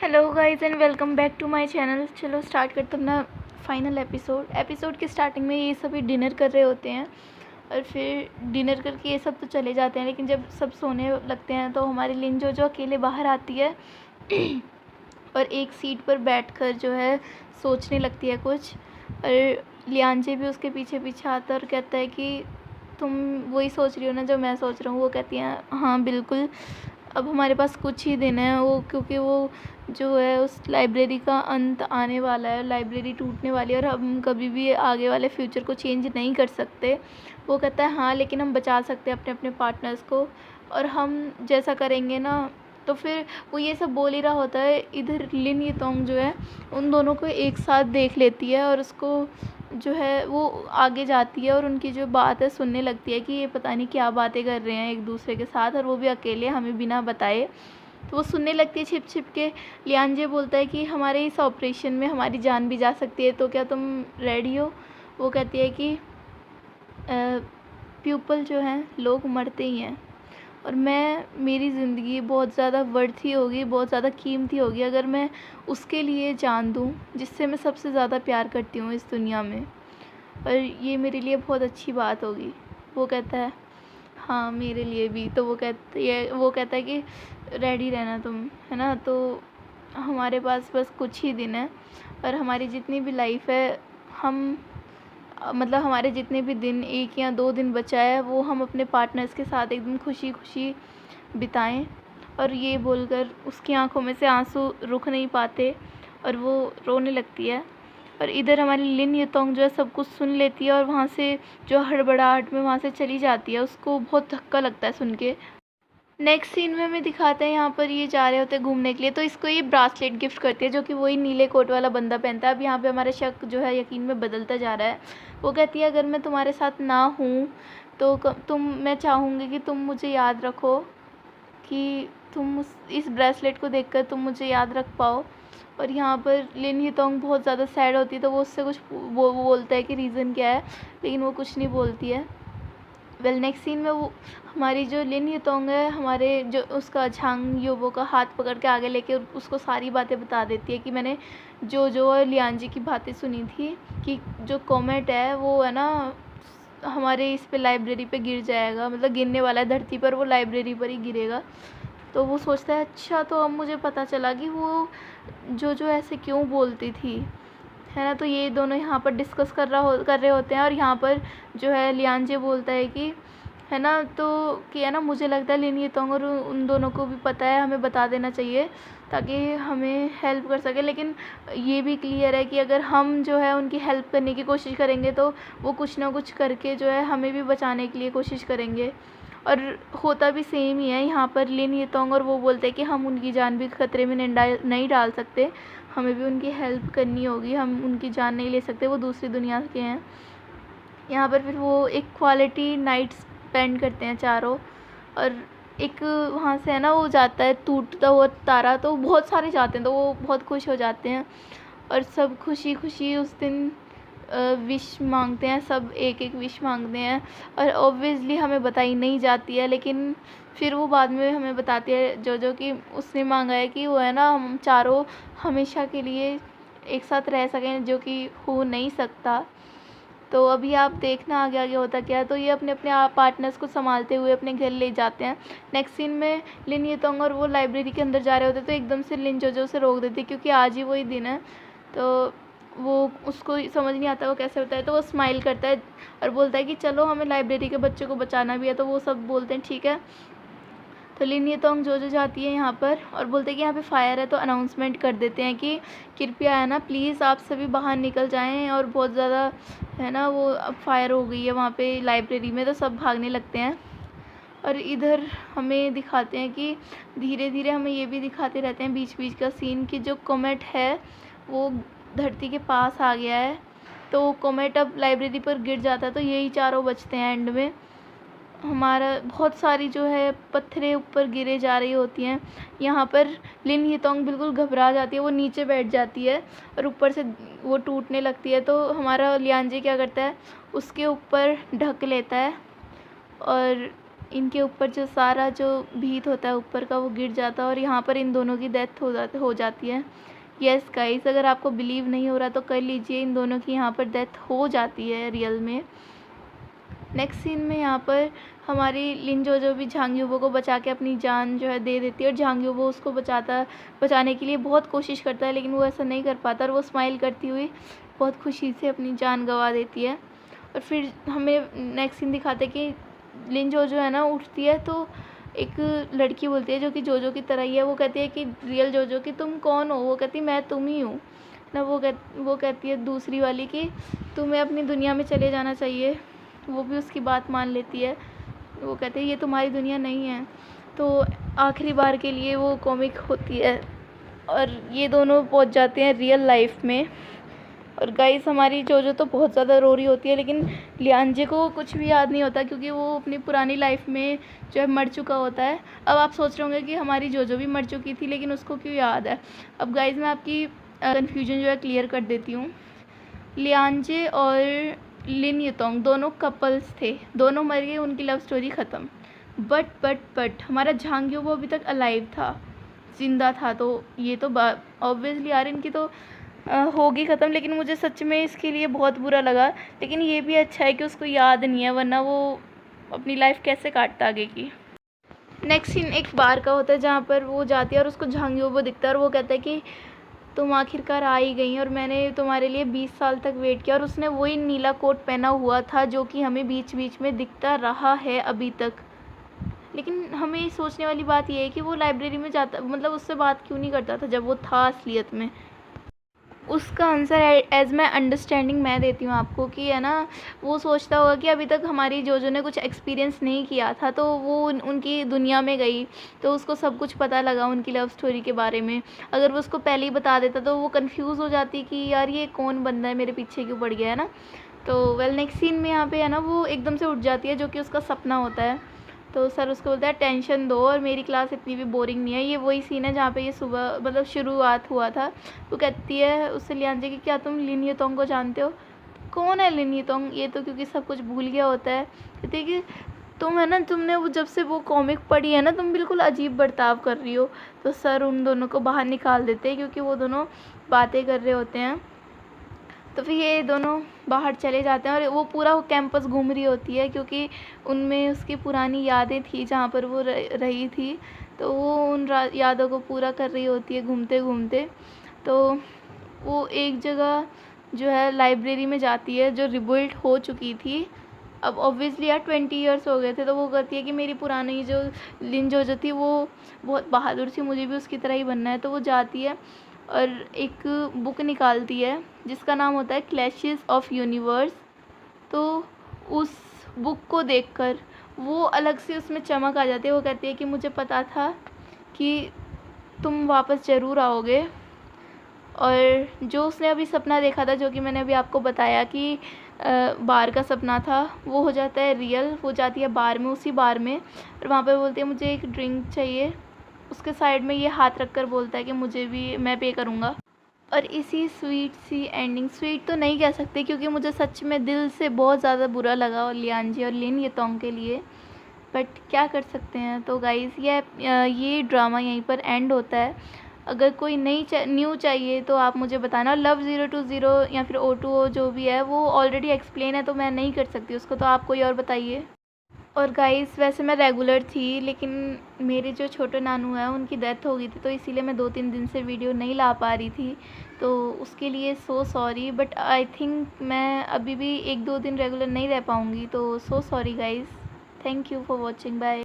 Hello guys and welcome back to my channel. चलो start करते हैं अपना फाइनल एपिसोड की स्टार्टिंग में ये सभी डिनर कर रहे होते हैं और फिर डिनर करके ये सब तो चले जाते हैं, लेकिन जब सब सोने लगते हैं तो हमारी लिन जो अकेले बाहर आती है और एक सीट पर बैठकर जो है सोचने लगती है कुछ। और लियांजे भी उसके पीछे पीछे आता है और कहता है कि तुम वही सोच रही हो ना जो मैं सोच रहा हूँ। वो कहती हैं हाँ बिल्कुल, अब हमारे पास कुछ ही दिन है वो, क्योंकि वो जो है उस लाइब्रेरी का अंत आने वाला है, लाइब्रेरी टूटने वाली है और हम कभी भी आगे वाले फ्यूचर को चेंज नहीं कर सकते। वो कहता है हाँ, लेकिन हम बचा सकते हैं अपने अपने पार्टनर्स को, और हम जैसा करेंगे ना। तो फिर वो ये सब बोल ही रहा होता है, इधर लिन यितोंग जो है उन दोनों को एक साथ देख लेती है और उसको जो है वो आगे जाती है और उनकी जो बात है सुनने लगती है कि ये पता नहीं क्या बातें कर रहे हैं एक दूसरे के साथ, और वो भी अकेले हमें बिना बताए। तो वो सुनने लगती है छिप छिप के। लियांजे बोलता है कि हमारे इस ऑपरेशन में हमारी जान भी जा सकती है, तो क्या तुम रेडी हो? वो कहती है कि पीपल जो हैं लोग मरते ही हैं, और मेरी ज़िंदगी बहुत ज़्यादा वर्थी होगी, बहुत ज़्यादा कीमती होगी अगर मैं उसके लिए जान दूँ जिससे मैं सबसे ज़्यादा प्यार करती हूँ इस दुनिया में, और ये मेरे लिए बहुत अच्छी बात होगी। वो कहता है हाँ मेरे लिए भी। तो वो कहता है कि रेडी रहना तुम, है ना। तो हमारे पास बस कुछ ही दिन है और हमारी जितनी भी लाइफ है, हम मतलब हमारे जितने भी दिन, 1 या 2 दिन बचा है, वो हम अपने पार्टनर्स के साथ एकदम खुशी खुशी बिताएं। और ये बोलकर उसकी आंखों में से आंसू रुक नहीं पाते और वो रोने लगती है। और इधर हमारी लिन यितोंग जो है सब कुछ सुन लेती है और वहाँ से जो हड़बड़ाहट में वहाँ से चली जाती है। उसको बहुत धक्का लगता है सुन के। नेक्स्ट सीन में हमें दिखाते हैं यहाँ पर ये जा रहे होते हैं घूमने के लिए, तो इसको ये ब्रासलेट गिफ्ट करती है जो कि वही नीले कोट वाला बंदा पहनता है। अब यहाँ पे हमारा शक जो है यकीन में बदलता जा रहा है। वो कहती है अगर मैं तुम्हारे साथ ना हूँ तो मैं चाहूँगी कि तुम मुझे याद रखो, कि तुम इस ब्रेसलेट को देखकर तुम मुझे याद रख पाओ। और यहाँ पर लिन यितोंग बहुत ज़्यादा सैड होती है, तो वो उससे कुछ वो बोलता है कि रीज़न क्या है, लेकिन वो कुछ नहीं बोलती है। नेक्स्ट सीन में वो हमारी जो लिन यितोंग है, हमारे जो उसका झांग योबो का हाथ पकड़ के आगे लेके उसको सारी बातें बता देती है कि मैंने जो और लियांजी की बातें सुनी थी कि जो कॉमेट है वो है ना हमारे इस पे लाइब्रेरी पे गिर जाएगा, मतलब गिरने वाला है धरती पर, वो लाइब्रेरी पर ही गिरेगा। तो वो सोचता है अच्छा, तो अब मुझे पता चला कि वो जो ऐसे क्यों बोलती थी, है ना। तो ये दोनों यहाँ पर डिस्कस कर रहे होते हैं और यहाँ पर जो है लियांजे बोलता है कि है ना, तो कि है ना मुझे लगता है लिन यितोंग और उन दोनों को भी पता है, हमें बता देना चाहिए ताकि हमें हेल्प कर सके। लेकिन ये भी क्लियर है कि अगर हम जो है उनकी हेल्प करने की कोशिश करेंगे तो वो कुछ ना कुछ करके जो है हमें भी बचाने के लिए कोशिश करेंगे। और होता भी सेम ही है यहाँ पर। लिन यितोंग और वो बोलते हैं कि हम उनकी जान भी खतरे में नहीं डाल सकते, हमें भी उनकी हेल्प करनी होगी, हम उनकी जान नहीं ले सकते, वो दूसरी दुनिया के हैं। यहाँ पर फिर वो एक क्वालिटी नाइट स्पेंड करते हैं चारों, और एक वहाँ से है ना वो जाता है टूटता हुआ तारा, तो बहुत सारे जाते हैं तो वो बहुत खुश हो जाते हैं और सब खुशी खुशी उस दिन विश मांगते हैं, सब एक एक विश मांगते हैं। और ऑब्वियसली हमें बताई नहीं जाती है, लेकिन फिर वो बाद में हमें बताती है जो कि उसने मांगा है कि वो है ना हम चारों हमेशा के लिए एक साथ रह सकें, जो कि हो नहीं सकता। तो अभी आप देखना आगे आगे होता क्या है। तो ये अपने अपने पार्टनर्स को संभालते हुए अपने घर ले जाते हैं। नेक्स्ट सीन में लिन यितोंग और वो लाइब्रेरी के अंदर जा रहे होते तो एकदम से लिन जो उसे रोक देती, क्योंकि आज ही वही दिन है। तो वो उसको समझ नहीं आता वो कैसे होता है, तो वो स्माइल करता है और बोलता है कि चलो हमें लाइब्रेरी के बच्चों को बचाना भी है। तो वो सब बोलते हैं ठीक है। तो लिन यितोंग जो जाती है यहाँ पर और बोलते हैं कि यहाँ पे फायर है, तो अनाउंसमेंट कर देते हैं कि कृपया है ना प्लीज़ आप सभी बाहर निकल जाएं, और बहुत ज़्यादा है ना वो अब फायर हो गई है वहाँ पे लाइब्रेरी में, तो सब भागने लगते हैं। और इधर हमें दिखाते हैं कि धीरे धीरे हमें ये भी दिखाते रहते हैं बीच बीच का सीन कि जो कोमेट है वो धरती के पास आ गया है। तो कोमेट अब लाइब्रेरी पर गिर जाता है, तो यही चारों बचते हैं एंड में। हमारा बहुत सारी जो है पत्थरें ऊपर गिरे जा रही होती हैं। यहाँ पर लिन यितोंग बिल्कुल घबरा जाती है, वो नीचे बैठ जाती है और ऊपर से वो टूटने लगती है। तो हमारा लियांजे क्या करता है, उसके ऊपर ढक लेता है। और इनके ऊपर जो सारा जो भीत होता है ऊपर का वो गिर जाता है और यहाँ पर इन दोनों की डेथ हो जाती है। यस गाइस, अगर आपको बिलीव नहीं हो रहा तो कर लीजिए, इन दोनों की यहाँ पर डेथ हो जाती है रियल में। नेक्स्ट सीन में यहाँ पर हमारी लिन जोजो भी झांग यूबो को बचा के अपनी जान जो है दे देती है और झांग यूबो उसको बचाने के लिए बहुत कोशिश करता है, लेकिन वो ऐसा नहीं कर पाता और वो स्माइल करती हुई बहुत खुशी से अपनी जान गंवा देती है। और फिर हमें नेक्स्ट सीन दिखाते हैं कि लिन जोजो है ना उठती है तो एक लड़की बोलती है जो कि जोजो की तरह ही है, वो कहती है कि रियल जोजो कि तुम कौन हो? वो कहती मैं तुम ही हूँ ना। वो कहती है दूसरी वाली कि तुम्हें अपनी दुनिया में चले जाना चाहिए। वो भी उसकी बात मान लेती है। वो कहते हैं ये तुम्हारी दुनिया नहीं है। तो आखिरी बार के लिए वो कॉमिक होती है और ये दोनों पहुंच जाते हैं रियल लाइफ में। और गाइस हमारी जोजो तो बहुत ज़्यादा रो रही होती है, लेकिन लियांजे को कुछ भी याद नहीं होता क्योंकि वो अपनी पुरानी लाइफ में जो है मर चुका होता है। अब आप सोच रहे होंगे कि हमारी जोजो भी मर चुकी थी लेकिन उसको क्यों याद है। अब गाइस मैं आपकी कन्फ्यूजन जो है क्लियर कर देती हूँ। लियांजे और लिन युतोंग दोनों कपल्स थे, दोनों मर गए, उनकी लव स्टोरी ख़त्म। बट हमारा झांग यूबो अभी तक अलाइव था, जिंदा था। तो ये तो ऑब्वियसली यार इनकी तो होगी ख़त्म, लेकिन मुझे सच में इसके लिए बहुत बुरा लगा। लेकिन ये भी अच्छा है कि उसको याद नहीं है, वरना वो अपनी लाइफ कैसे काटता आगे की। नेक्स्ट सीन एक बार का होता है जहाँ पर वो जाती है और उसको झांग यूबो दिखता है और वो कहता है कि तुम आखिरकार आ ही गई और मैंने तुम्हारे लिए 20 साल तक वेट किया। और उसने वही नीला कोट पहना हुआ था जो कि हमें बीच बीच में दिखता रहा है अभी तक। लेकिन हमें सोचने वाली बात यह है कि वो लाइब्रेरी में जाता, मतलब उससे बात क्यों नहीं करता था जब वो था असलियत में। उसका आंसर एज मैं अंडरस्टैंडिंग मैं देती हूँ आपको कि है ना, वो सोचता होगा कि अभी तक हमारी जोजो ने कुछ एक्सपीरियंस नहीं किया था तो वो उनकी दुनिया में गई तो उसको सब कुछ पता लगा उनकी लव स्टोरी के बारे में। अगर वो उसको पहले ही बता देता तो वो कंफ्यूज हो जाती कि यार ये कौन बंदा है, मेरे पीछे क्यों पड़ गया है ना। तो वेल नेक्स्ट सीन में यहाँ पे है ना वो एकदम से उठ जाती है जो कि उसका सपना होता है। तो सर उसको बोलता है टेंशन दो और मेरी क्लास इतनी भी बोरिंग नहीं है। ये वही सीन है जहाँ पे ये सुबह मतलब शुरुआत हुआ था। वो कहती है उससे लियांजे कि क्या तुम लिन युतोंग को जानते हो? कौन है लिन युतोंग? ये तो क्योंकि सब कुछ भूल गया होता है। कहती है कि तुम है ना, तुमने वो जब से वो कॉमिक पढ़ी है ना, तुम बिल्कुल अजीब बर्ताव कर रही हो। तो सर उन दोनों को बाहर निकाल देते हैं क्योंकि वो दोनों बातें कर रहे होते हैं। तो फिर ये दोनों बाहर चले जाते हैं और वो पूरा कैंपस घूम रही होती है क्योंकि उनमें उसकी पुरानी यादें थी जहाँ पर वो रही थी। तो वो उन यादों को पूरा कर रही होती है घूमते घूमते। तो वो एक जगह जो है लाइब्रेरी में जाती है जो रिबिल्ड हो चुकी थी। अब ऑब्वियसली यार 20 ईयर्स हो गए थे। तो वो कहती है कि मेरी पुरानी जो लिन जोजो थी वो बहुत बहादुर थी, मुझे भी उसकी तरह ही बनना है। तो वो जाती है और एक बुक निकालती है जिसका नाम होता है क्लैशेस ऑफ यूनिवर्स। तो उस बुक को देखकर वो अलग से उसमें चमक आ जाती है। वो कहती है कि मुझे पता था कि तुम वापस ज़रूर आओगे। और जो उसने अभी सपना देखा था, जो कि मैंने अभी आपको बताया कि बार का सपना था, वो हो जाता है रियल। वो जाती है बार में, उसी बार में, और वहाँ पे बोलती है मुझे एक ड्रिंक चाहिए। उसके साइड में ये हाथ रखकर बोलता है कि मुझे भी, मैं पे करूँगा। और इसी स्वीट सी एंडिंग, स्वीट तो नहीं कह सकते क्योंकि मुझे सच में दिल से बहुत ज़्यादा बुरा लगा और लियांजे और लिन युतोंग के लिए, बट क्या कर सकते हैं। तो गाइज़ ये ड्रामा यहीं पर एंड होता है। अगर कोई न्यू चाहिए तो आप मुझे बताना। लव 020 या फिर O2O जो भी है वो ऑलरेडी एक्सप्लेन है तो मैं नहीं कर सकती उसको, तो आप कोई और बताइए। और गाइस वैसे मैं रेगुलर थी, लेकिन मेरे जो छोटे नानू हैं उनकी डेथ हो गई थी तो इसीलिए मैं 2-3 दिन से वीडियो नहीं ला पा रही थी। तो उसके लिए so sorry, but I think मैं अभी भी 1-2 दिन रेगुलर नहीं रह पाऊँगी। तो so sorry guys, thank you for watching, bye.